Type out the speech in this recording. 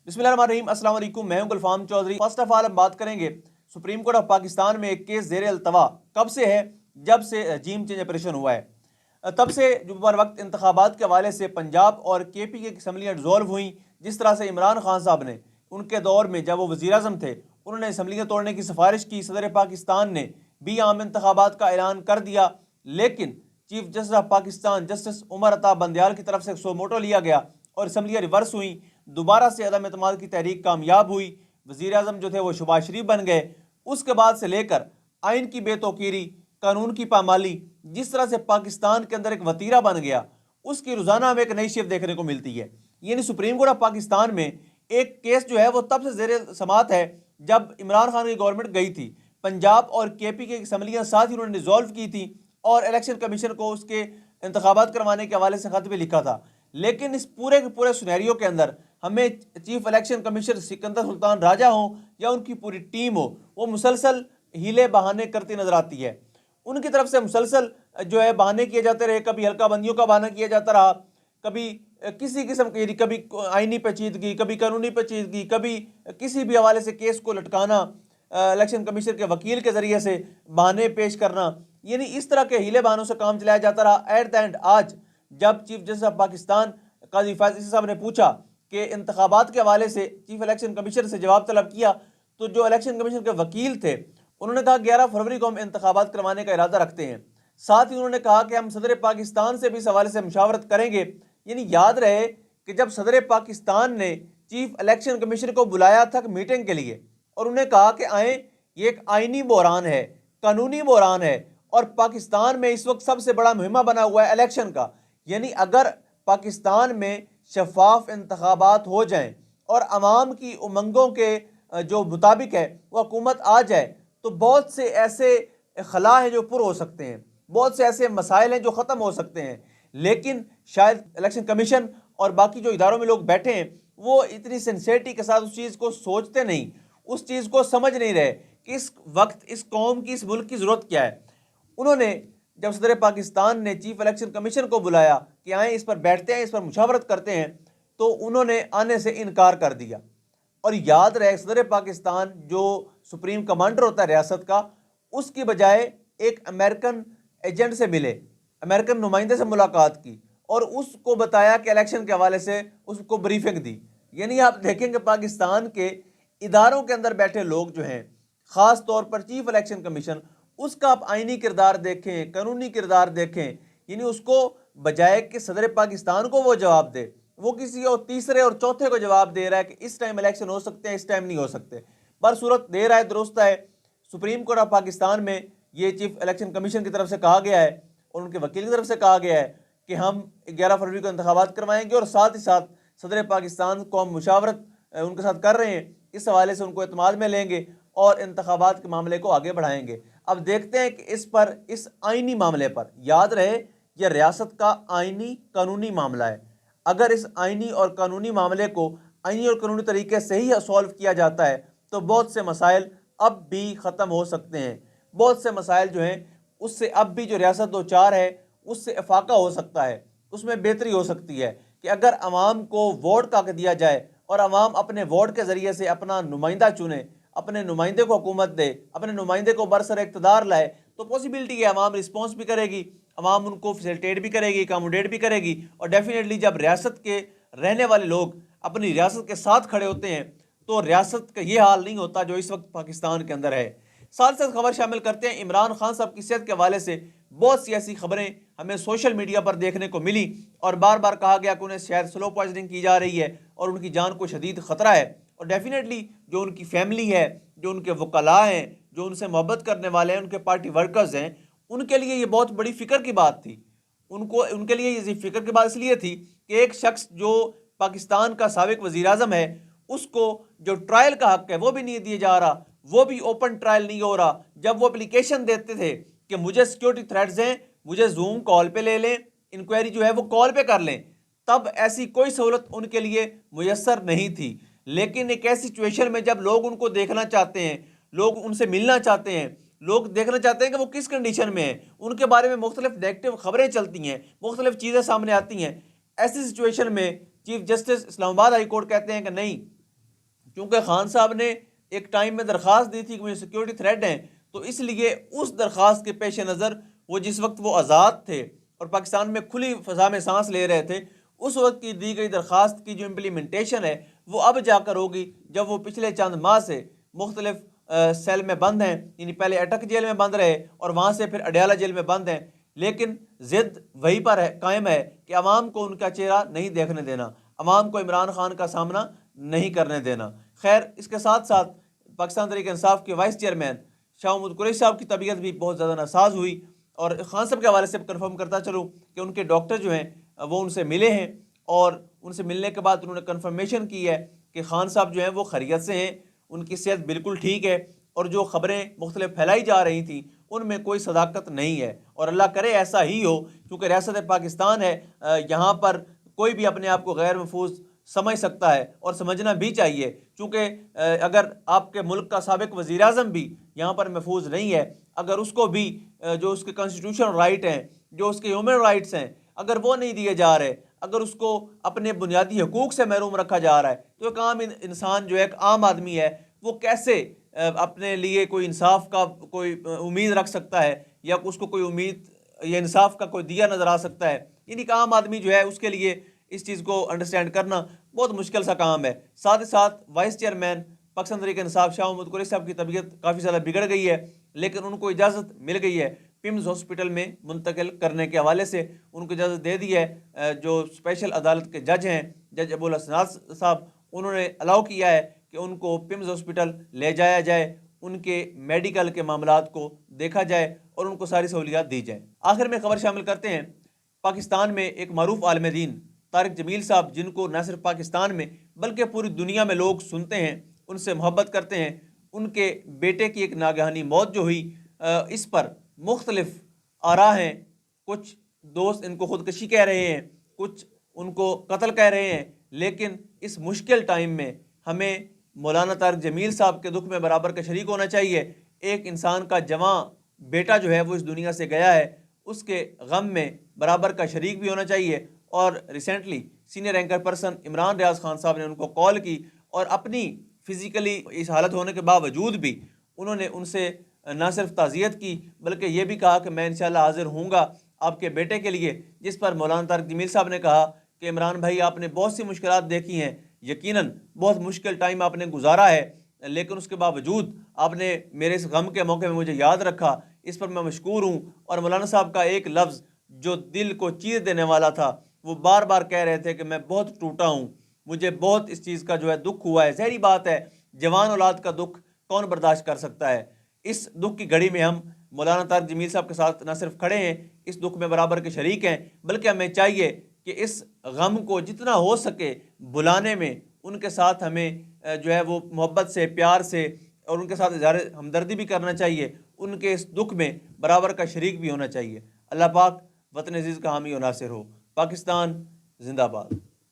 बिस्मिल्लाहिर्रहमानिर्रहीम। अस्सलाम वालेकुम। मैं हूं गुलफाम चौधरी। फर्स्ट ऑफ ऑल हम बात करेंगे सुप्रीम कोर्ट ऑफ पाकिस्तान में एक केस ज़ेर अल्तवा कब से है, जब से रजीम चेंज ऑपरेशन हुआ है। तब से जो बर वक्त इंतखाबात के हवाले से पंजाब और के पी की असम्बलियाँ डिज़ोल्व हुई। जिस तरह से इमरान खान साहब ने उनके दौर में जब वो वज़ीर आज़म थे उन्होंने असम्बलियाँ तोड़ने की सिफारिश की, सदर पाकिस्तान ने भी आम इंतखाबात का ऐलान कर दिया, लेकिन chief justice of Pakistan justice Umar Ata Bandial की तरफ से सो मोटो लिया गया और असम्बलियाँ रिवर्स हुई। दोबारा से अदम एतमाद की तहरीक कामयाब हुई। वज़ीर आज़म जो थे वो शहबाज शरीफ बन गए। उसके बाद से लेकर आइन की बेतौकीरी, कानून की पामाली, जिस तरह से पाकिस्तान के अंदर एक वतीरा बन गया, उसकी रोज़ाना हमें एक नई शिफ्ट देखने को मिलती है। यानी सुप्रीम कोर्ट ऑफ पाकिस्तान में एक केस जो है वो तब से ज़ेर समात है जब इमरान खान की गवर्नमेंट गई थी। पंजाब और के पी की असम्बलियाँ साथ ही उन्होंने डिज़ोल्व की थी और इलेक्शन कमीशन को उसके इंतखाबात करवाने के हवाले से खत भी लिखा था। लेकिन इस पूरे के पूरे सिनेरियो के अंदर हमें chief election commissioner Sikandar Sultan Raja हो या उनकी पूरी टीम हो, वो मुसलसल हीले बहाने करती नजर आती है। उनकी तरफ से मुसलसल जो है बहाने किए जाते रहे। कभी हल्का बंदियों का बहाना किया जाता रहा, कभी किसी किस्म की, कभी आईनी पेचीदगी, कभी कानूनी पेचीदगी, कभी किसी भी हवाले से केस को लटकाना, इलेक्शन कमीशन के वकील के जरिए से बहाने पेश करना, यानी इस तरह के हीले बहानों से काम चलाया जाता रहा। एट द एंड आज जब चीफ जस्टिस ऑफ पाकिस्तान काजी फैज़ इसी साहब ने पूछा कि इंतखाबात के हवाले से चीफ इलेक्शन कमीशन से जवाब तलब किया, तो जो इलेक्शन कमीशन के वकील थे उन्होंने कहा 11 फरवरी को हम इंतखाबात करवाने का इरादा रखते हैं। साथ ही उन्होंने कहा कि हम सदर पाकिस्तान से भी इस हवाले से मुशावरत करेंगे। यानी याद रहे कि जब सदर पाकिस्तान ने चीफ इलेक्शन कमीशन को बुलाया था मीटिंग के लिए और उन्हें कहा कि आए, ये एक आइनी बहरान है, कानूनी बहरान है और पाकिस्तान में इस वक्त सबसे बड़ा मुहिमा बना हुआ है इलेक्शन का। यानी अगर पाकिस्तान में शफाफ इंतखाबात हो जाएं और अवाम की उमंगों के जो मुताबिक है वो हुकूमत आ जाए, तो बहुत से ऐसे खला हैं जो पुर हो सकते हैं, बहुत से ऐसे मसाइल हैं जो ख़त्म हो सकते हैं। लेकिन शायद इलेक्शन कमीशन और बाकी जो इदारों में लोग बैठे हैं वो इतनी सिंसेरिटी के साथ उस चीज़ को सोचते नहीं, उस चीज़ को समझ नहीं रहे कि इस वक्त इस कौम की, इस मुल्क की ज़रूरत क्या है। उन्होंने जब सदर पाकिस्तान ने चीफ इलेक्शन कमीशन को बुलाया कि आए इस पर बैठते हैं, इस पर मुशावरत करते हैं, तो उन्होंने आने से इनकार कर दिया। और याद रहे सदर पाकिस्तान जो सुप्रीम कमांडर होता है रियासत का, उसकी बजाय एक अमेरिकन एजेंट से मिले, अमेरिकन नुमाइंदे से मुलाकात की और उसको बताया कि इलेक्शन के हवाले से उसको ब्रीफिंग दी। यानी आप देखेंगे पाकिस्तान के इदारों के अंदर बैठे लोग जो हैं, ख़ास तौर पर चीफ इलेक्शन कमीशन, उसका आप आइनी किरदार देखें, कानूनी किरदार देखें। यानी उसको बजाय कि सदर पाकिस्तान को वो जवाब दे, वो किसी और तीसरे और चौथे को जवाब दे रहा है कि इस टाइम इलेक्शन हो सकते हैं, इस टाइम नहीं हो सकते। पर सूरत दे रहा है, दुरुस्त है। सुप्रीम कोर्ट ऑफ पाकिस्तान में ये चीफ इलेक्शन कमीशन की तरफ से कहा गया है और उनके वकील की तरफ से कहा गया है कि हम 11 फरवरी को इंतखाबात करवाएंगे और साथ ही साथ सदर पाकिस्तान को हम मुशावरत उनके साथ कर रहे हैं, इस हवाले से उनको एतमाद में लेंगे और इंतखाबात के मामले को आगे बढ़ाएंगे। अब देखते हैं कि इस पर, इस आइनी मामले पर, याद रहे यह रियासत का आइनी कानूनी मामला है। अगर इस आइनी और कानूनी मामले को आइनी और कानूनी तरीके से ही सॉल्व किया जाता है तो बहुत से मसाइल अब भी ख़त्म हो सकते हैं। बहुत से मसाइल जो हैं उससे अब भी जो रियासत दो चार है उससे इफाका हो सकता है, उसमें बेहतरी हो सकती है कि अगर अवाम को वोट का हक दिया जाए और अवाम अपने वोट के ज़रिए से अपना नुमाइंदा चुने, अपने नुमाइंदे को हुकूमत दे, अपने नुमाइंदे को बरसर इक़्तिदार लाए, तो पॉसिबिलिटी है अवाम रिस्पॉन्स भी करेगी, अवाम उनको फैसिलिटेट भी करेगी, अकोमोडेट भी करेगी। और डेफिनेटली जब रियासत के रहने वाले लोग अपनी रियासत के साथ खड़े होते हैं तो रियासत का ये हाल नहीं होता जो इस वक्त पाकिस्तान के अंदर है। साथ साथ खबर शामिल करते हैं इमरान खान साहब की सेहत के हवाले से बहुत सी ऐसी खबरें हमें सोशल मीडिया पर देखने को मिली और बार बार कहा गया कि उन्हें शायद स्लो पॉइजनिंग की जा रही है और उनकी जान को शदीद ख़तरा है। और डेफिनेटली जो उनकी फैमिली है, जो उनके वकला हैं, जो उनसे मोहब्बत करने वाले हैं, उनके पार्टी वर्कर्स हैं, उनके लिए ये बहुत बड़ी फ़िक्र की बात थी। उनके लिए ये फ़िक्र की बात इसलिए थी कि एक शख्स जो पाकिस्तान का साबिक वज़ीर आज़म है उसको जो ट्रायल का हक़ है वो भी नहीं दिया जा रहा, वो भी ओपन ट्रायल नहीं हो रहा। जब वो एप्लीकेशन देते थे कि मुझे सिक्योरिटी थ्रेट्स हैं, मुझे जूम कॉल पे ले लें, इंक्वायरी जो है वो कॉल पे कर लें, तब ऐसी कोई सहूलत उनके लिए मुयस्सर नहीं थी। लेकिन एक ऐसी सिचुएशन में जब लोग उनको देखना चाहते हैं, लोग उनसे मिलना चाहते हैं, लोग देखना चाहते हैं कि वो किस कंडीशन में है, उनके बारे में मुख्तलिफ नेगेटिव खबरें चलती हैं, मुख्तलिफ चीज़ें सामने आती हैं, ऐसी सिचुएशन में chief justice Islamabad high court कहते हैं कि नहीं, چونکہ خان صاحب نے ایک ٹائم میں درخواست دی تھی کہ مجھے سیکیورٹی تھریٹ ہیں، تو اس لیے اس درخواست کے پیش نظر وہ جس وقت وہ آزاد تھے اور پاکستان میں کھلی فضا میں سانس لے رہے تھے، اس وقت کی دی گئی درخواست کی جو امپلیمنٹیشن ہے وہ اب جا کر ہوگی جب وہ پچھلے چند ماہ سے مختلف سیل میں بند ہیں، یعنی پہلے اٹک جیل میں بند رہے اور وہاں سے پھر اڈیالہ جیل میں بند ہیں، لیکن ضد وہی پر قائم ہے کہ عوام کو ان کا چہرہ نہیں دیکھنے دینا، عوام کو عمران خان کا سامنا نہیں کرنے دینا۔ خیر، اس کے ساتھ ساتھ پاکستان تحریک انصاف کے وائس چیئرمین شاہ محمود قریشی صاحب کی طبیعت بھی بہت زیادہ ناساز ہوئی، اور خان صاحب کے حوالے سے کنفرم کرتا چلوں کہ ان کے ڈاکٹر جو ہیں وہ ان سے ملے ہیں، اور ان سے ملنے کے بعد انہوں نے کنفرمیشن کی ہے کہ خان صاحب جو ہیں وہ خیریت سے ہیں، ان کی صحت بالکل ٹھیک ہے، اور جو خبریں مختلف پھیلائی جا رہی تھیں ان میں کوئی صداقت نہیں ہے، اور اللہ کرے ایسا ہی ہو، کیونکہ ریاست پاکستان ہے، یہاں پر کوئی بھی اپنے آپ کو غیر محفوظ سمجھ سکتا ہے اور سمجھنا بھی چاہیے، چونکہ اگر آپ کے ملک کا سابق وزیر اعظم بھی یہاں پر محفوظ نہیں ہے، اگر اس کو بھی جو اس کے کانسٹیٹیوشن رائٹ ہیں، جو اس کے ہیومن رائٹس ہیں، اگر وہ نہیں دیے جا رہے، اگر اس کو اپنے بنیادی حقوق سے محروم رکھا جا رہا ہے، تو ایک عام انسان جو ایک عام آدمی ہے وہ کیسے اپنے لیے کوئی انصاف کا کوئی امید رکھ سکتا ہے، یا اس کو کوئی امید یا انصاف کا کوئی دیا نظر آ سکتا ہے؟ یعنی کہ عام آدمی جو ہے اس کے لیے اس چیز کو انڈرسٹینڈ کرنا بہت مشکل سا کام ہے۔ ساتھ ہی ساتھ وائس چیئرمین پاکستان تحریک انصاف شاہ محمود قریشی صاحب کی طبیعت کافی زیادہ بگڑ گئی ہے، لیکن ان کو اجازت مل گئی ہے پمز ہاسپٹل میں منتقل کرنے کے حوالے سے، ان کو اجازت دے دی ہے۔ جو اسپیشل عدالت کے جج ہیں جج ابو الحسنات صاحب، انہوں نے الاؤ کیا ہے کہ ان کو پمز ہاسپٹل لے جایا جائے، ان کے میڈیکل کے معاملات کو دیکھا جائے اور ان کو ساری سہولیات دی جائیں۔ آخر میں خبر شامل کرتے ہیں، پاکستان میں ایک معروف عالم دین طارق جمیل صاحب، جن کو نہ صرف پاکستان میں بلکہ پوری دنیا میں لوگ سنتے ہیں، ان سے محبت کرتے ہیں، ان کے بیٹے کی ایک ناگہانی موت جو ہوئی، اس پر مختلف آراء ہیں، کچھ دوست ان کو خودکشی کہہ رہے ہیں، کچھ ان کو قتل کہہ رہے ہیں، لیکن اس مشکل ٹائم میں ہمیں مولانا طارق جمیل صاحب کے دکھ میں برابر کا شریک ہونا چاہیے۔ ایک انسان کا جواں بیٹا جو ہے وہ اس دنیا سے گیا ہے، اس کے غم میں برابر کا شریک بھی ہونا چاہیے۔ اور recently senior anchor person Imran Riaz Khan صاحب نے ان کو کال کی، اور اپنی فزیکلی اس حالت ہونے کے باوجود بھی انہوں نے ان سے نہ صرف تعزیت کی بلکہ یہ بھی کہا کہ میں انشاءاللہ حاضر ہوں گا آپ کے بیٹے کے لیے، جس پر مولانا طارق جمیل صاحب نے کہا کہ عمران بھائی، آپ نے بہت سی مشکلات دیکھی ہیں، یقیناً بہت مشکل ٹائم آپ نے گزارا ہے، لیکن اس کے باوجود آپ نے میرے اس غم کے موقع میں مجھے یاد رکھا، اس پر میں مشکور ہوں۔ اور مولانا صاحب کا ایک لفظ جو دل کو چیر دینے والا تھا، وہ بار بار کہہ رہے تھے کہ میں بہت ٹوٹا ہوں، مجھے بہت اس چیز کا جو ہے دکھ ہوا ہے۔ ظاہری بات ہے، جوان اولاد کا دکھ کون برداشت کر سکتا ہے؟ اس دکھ کی گھڑی میں ہم مولانا طارق جمیل صاحب کے ساتھ نہ صرف کھڑے ہیں، اس دکھ میں برابر کے شریک ہیں، بلکہ ہمیں چاہیے کہ اس غم کو جتنا ہو سکے بلانے میں ان کے ساتھ ہمیں جو ہے وہ محبت سے، پیار سے، اور ان کے ساتھ اظہار ہمدردی بھی کرنا چاہیے، ان کے اس دکھ میں برابر کا شریک بھی ہونا چاہیے۔ اللہ پاک وطن عزیز کا حامی و ناصر ہو۔ پاکستان زندہ باد۔